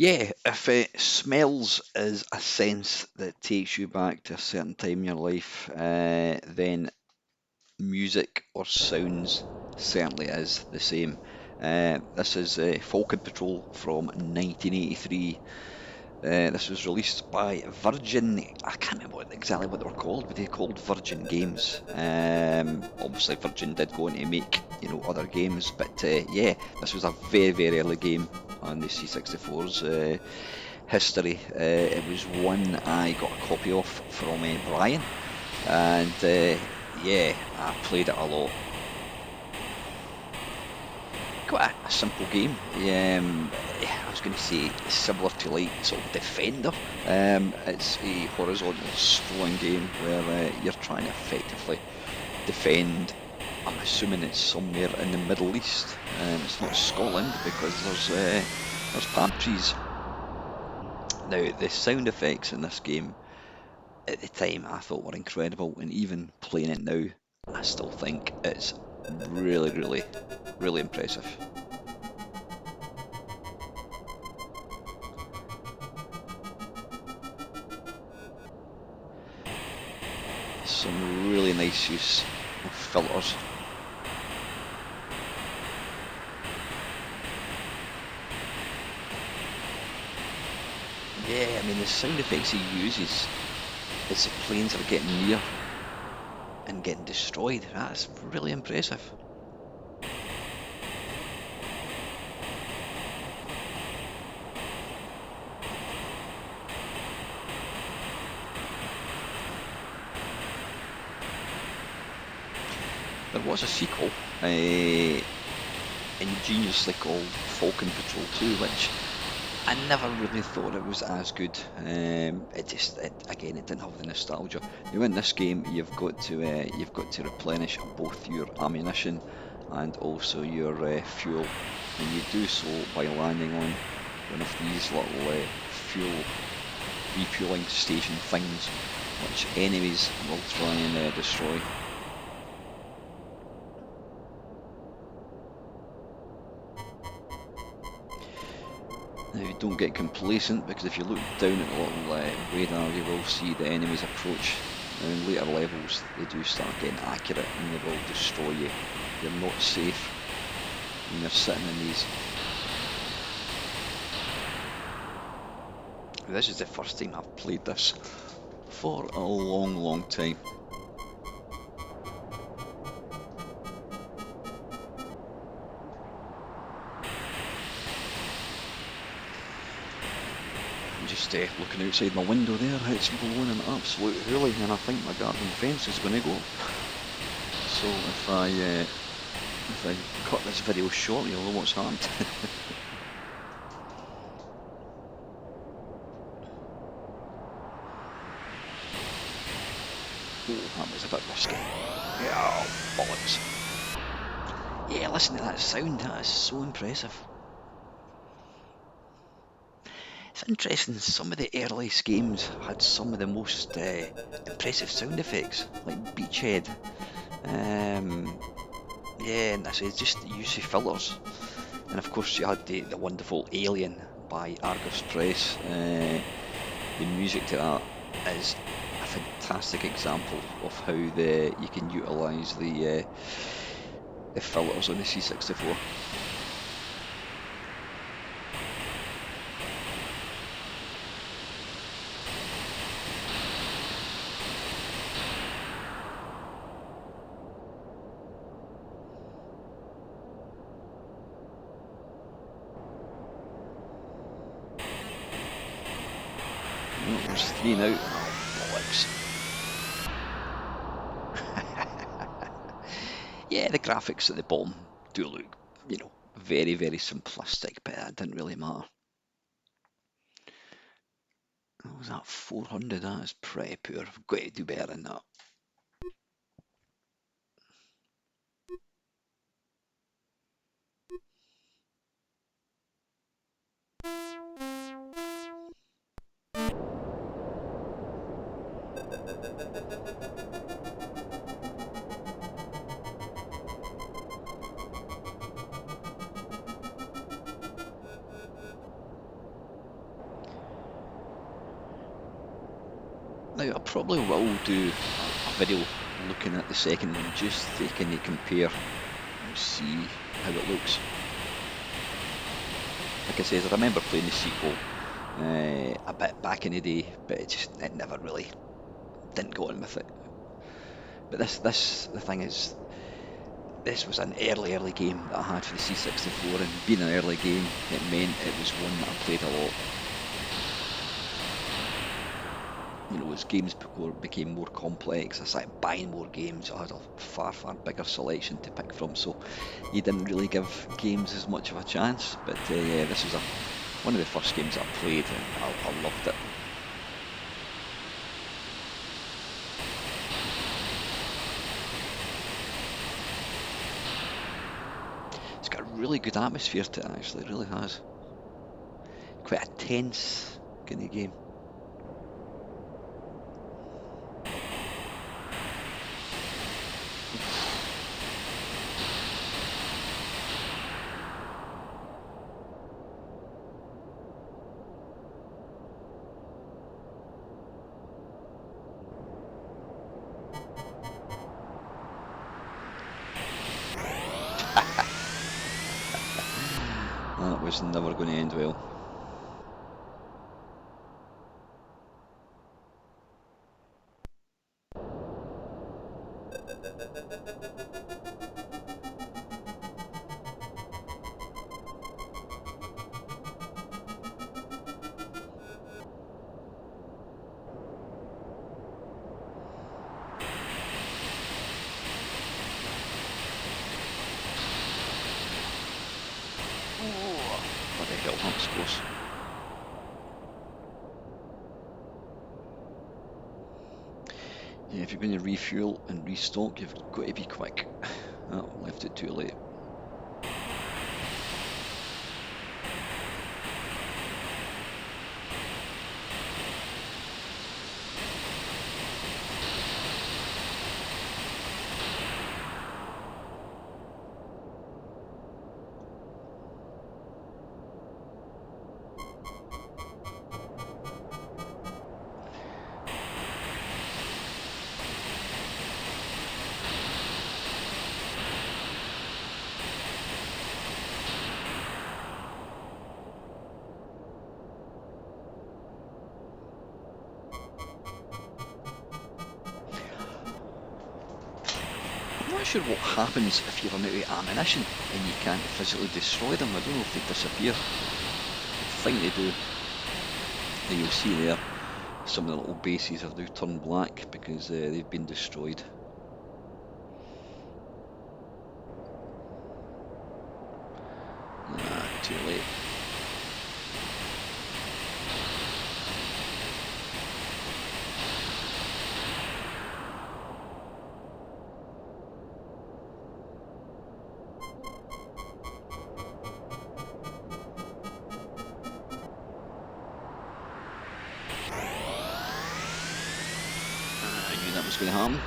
Yeah, if smells is a sense that takes you back to a certain time in your life, then music or sounds certainly is the same. This is Falcon Patrol from 1983. This was released by Virgin. I can't remember exactly what they were called, but they were called Virgin Games. Obviously, Virgin did go on to make other games, but yeah, this was a very very early game on the C64's history. It was one I got a copy of from Brian, and yeah, I played it a lot. Quite a simple game. I was going to say similar to like sort of Defender. It's a horizontal scrolling game where you're trying to effectively defend. I'm assuming it's somewhere in the Middle East. It's not Scotland because there's palm trees. Now the sound effects in this game at the time I thought were incredible, and even playing it now, I still think it's really, really, really impressive. Some really nice use of filters. Yeah, I mean the sound effects he uses as the planes are getting near and getting destroyed, that's really impressive. There was a sequel, ingeniously called Falcon Patrol 2, which I never really thought it was as good. Again, it didn't have the nostalgia. Now in this game, you've got to replenish both your ammunition and also your fuel, and you do so by landing on one of these little fuel refueling station things, which enemies will try and destroy. Now don't get complacent, because if you look down at the little radar you will see the enemies approach. Now in later levels they do start getting accurate and they will destroy you. You're not safe when you're sitting in these. This is the first time I've played this for a long, long time. I'm just looking outside my window there, it's blowing an absolute hoolie, and I think my garden fence is going to go up. So if I cut this video short, you'll know what's happened. Oh, that was a bit risky. Yeah, bollocks. Yeah, listen to that sound, that is so impressive. It's interesting, some of the earliest games had some of the most impressive sound effects, like Beachhead. Yeah, and that's it, just the use of filters. And of course you had the wonderful Alien by Argus Press. The music to that is a fantastic example of how you can utilise the filters on the C64. Oh, there's 3 now. Oh, bollocks. Yeah, the graphics at the bottom do look, very, very simplistic, but that didn't really matter. What was that, 400? That is pretty poor. I've got to do better than that. Now I probably will do a video looking at the second one just to kind of compare and see how it looks. Like I said, I remember playing the sequel a bit back in the day, but it never really didn't go on with it. But the thing is, this was an early game that I had for the C64, and being an early game, it meant it was one that I played a lot. You know, as games became more complex, I started buying more games. I had a far bigger selection to pick from, so you didn't really give games as much of a chance. But yeah, this was one of the first games I played, and I loved it. It's got a really good atmosphere to it, actually. It really has. Quite a tense kind of game. That was never going to end well. What the hell, that was close. Yeah, if you're going to refuel and restock, you've got to be quick. Oh, left it too late. I'm not sure what happens if you run out of ammunition and you can't physically destroy them. I don't know if they disappear. I think they do. And you'll see there, some of the little bases have now turned black because they've been destroyed. Too late. I knew that was going to happen.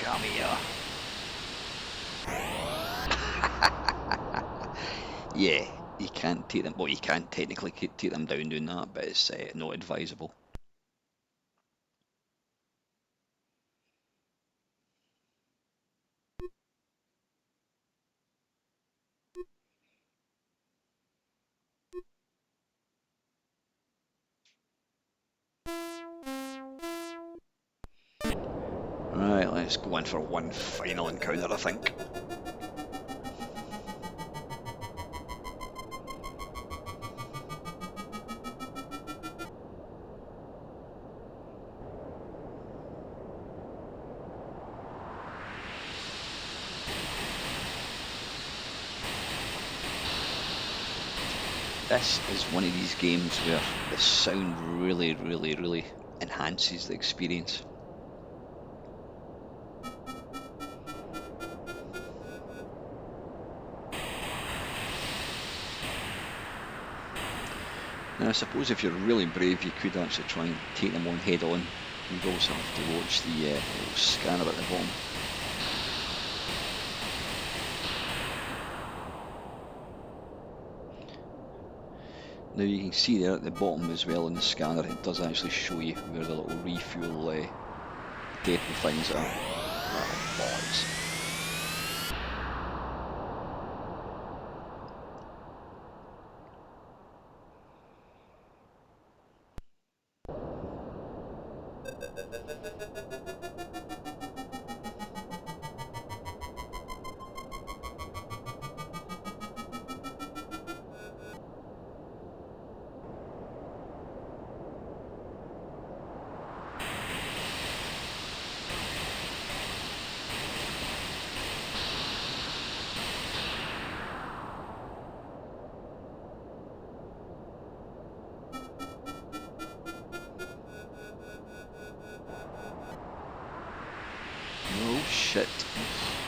Come here. Yeah, you can't take them. Well, you can't technically take them down doing that, but it's not advisable. Right, let's go in for one final encounter, I think. This is one of these games where the sound really enhances the experience. Now I suppose if you're really brave you could actually try and take them on head on. You'd also have to watch the little scanner at the bottom. Now you can see there at the bottom as well in the scanner, it does actually show you where the little refuel depot things are. Oh, bollocks. Oh shit,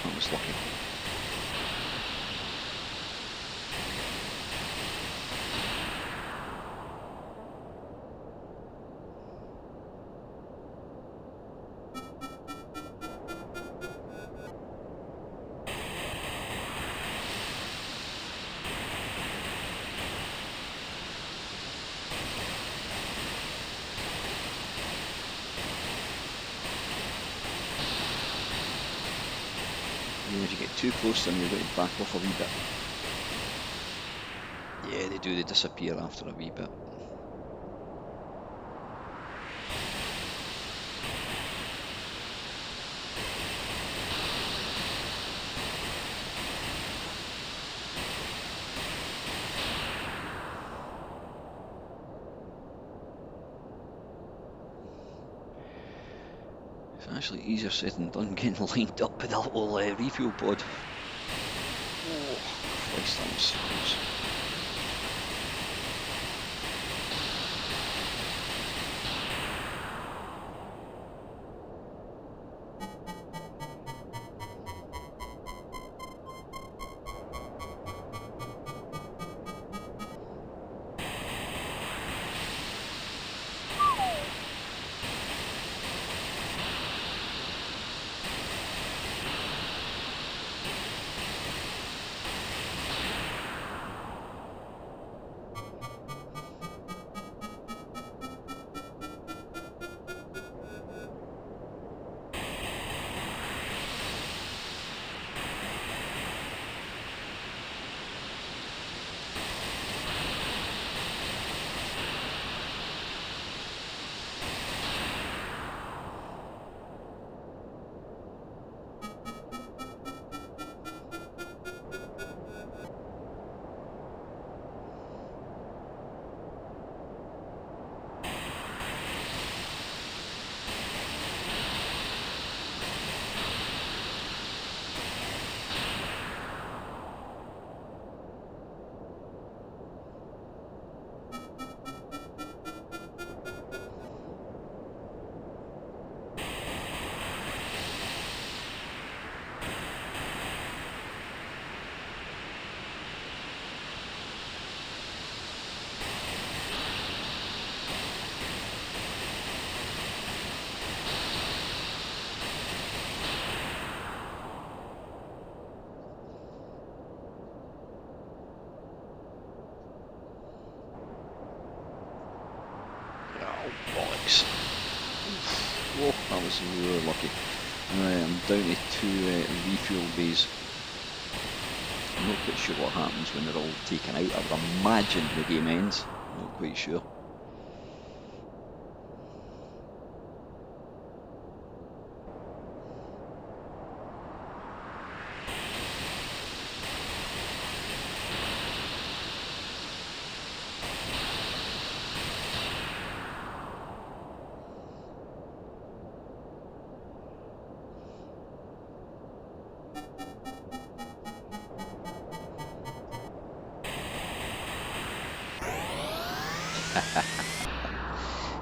that was lucky. And if you get too close to them, you're going to back off a wee bit. Yeah, they do, they disappear after a wee bit. It's actually easier said than done getting lined up with a little refuel pod. Oh, Christ, that was so close. Bollocks. Whoa, that was really lucky. Right, I'm down to two refuel bays. I'm not quite sure what happens when they're all taken out. I would imagine the game ends. Not quite sure.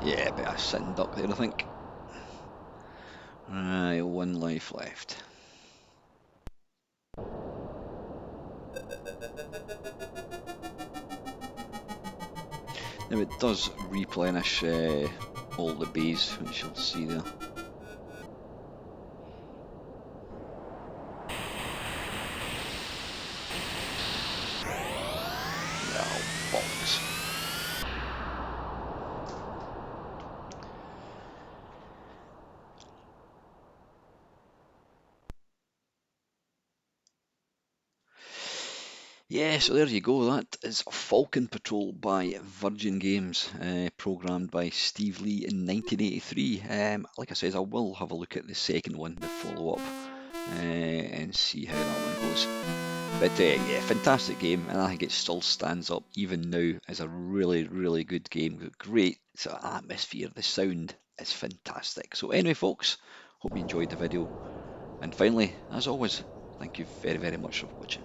Yeah, bit of sitting duck there, I think. Right, one life left. Now it does replenish all the bays, which you'll see there. Oh, bollocks. Yeah, so there you go. That is Falcon Patrol by Virgin Games, programmed by Steve Lee in 1983. Like I said, I will have a look at the second one, the follow-up, and see how that one goes. But yeah, fantastic game, and I think it still stands up even now as a really, really good game. With great sort of atmosphere. The sound is fantastic. So anyway, folks, hope you enjoyed the video. And finally, as always, thank you very, very much for watching.